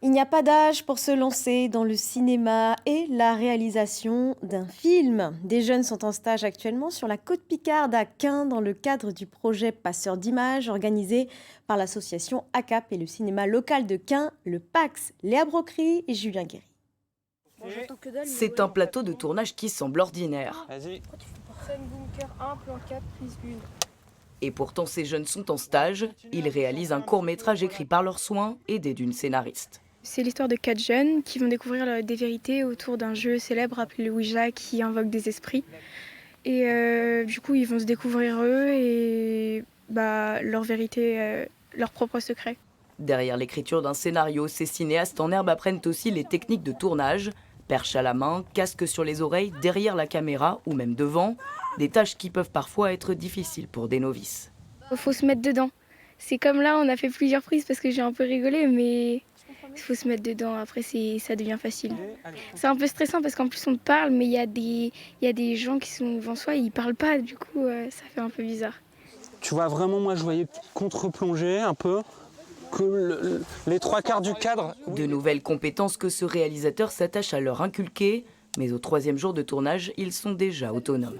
Il n'y a pas d'âge pour se lancer dans le cinéma et la réalisation d'un film. Des jeunes sont en stage actuellement sur la côte Picarde à Caen dans le cadre du projet Passeur d'images organisé par l'association ACAP et le cinéma local de Caen, le PAX. Léa Brocry et Julien Guéry. C'est un plateau de tournage qui semble ordinaire. Vas-y. Scène bunker 1, plan 4, prise 1. Et pourtant, ces jeunes sont en stage. Ils réalisent un court-métrage écrit par leurs soins, aidés d'une scénariste. C'est l'histoire de 4 jeunes qui vont découvrir des vérités autour d'un jeu célèbre appelé le Ouija qui invoque des esprits. Et du coup, ils vont se découvrir eux et leur vérité, leurs propres secrets. Derrière l'écriture d'un scénario, ces cinéastes en herbe apprennent aussi les techniques de tournage. Perche à la main, casque sur les oreilles, derrière la caméra ou même devant. Des tâches qui peuvent parfois être difficiles pour des novices. Il faut se mettre dedans. C'est comme là, on a fait plusieurs prises parce que j'ai un peu rigolé, mais il faut se mettre dedans. Après, ça devient facile. C'est un peu stressant parce qu'en plus, on te parle, mais il y a des gens qui sont devant soi et ils parlent pas. Du coup, ça fait un peu bizarre. Tu vois vraiment, moi je voyais contre-plongée un peu, que les trois quarts du cadre. De nouvelles compétences que ce réalisateur s'attache à leur inculquer. Mais au 3e jour de tournage, ils sont déjà autonomes.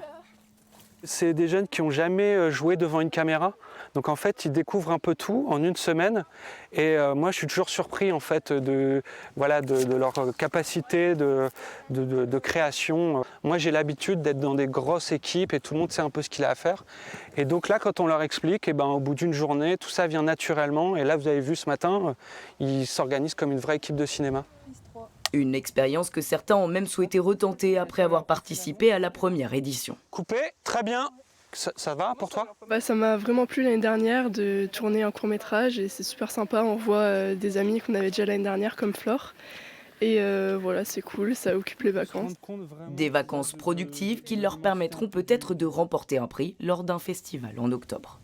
C'est des jeunes qui n'ont jamais joué devant une caméra. Donc en fait, ils découvrent un peu tout en une semaine. Et moi, je suis toujours surpris en fait de leur capacité de création. Moi, j'ai l'habitude d'être dans des grosses équipes et tout le monde sait un peu ce qu'il a à faire. Et donc là, quand on leur explique, au bout d'une journée, tout ça vient naturellement. Et là, vous avez vu ce matin, ils s'organisent comme une vraie équipe de cinéma. Une expérience que certains ont même souhaité retenter après avoir participé à la première édition. Coupé, très bien. Ça va pour toi? Ça m'a vraiment plu l'année dernière de tourner un court-métrage et c'est super sympa. On voit des amis qu'on avait déjà l'année dernière comme Flore. Et voilà, c'est cool, ça occupe les vacances. Des vacances productives qui leur permettront peut-être de remporter un prix lors d'un festival en octobre.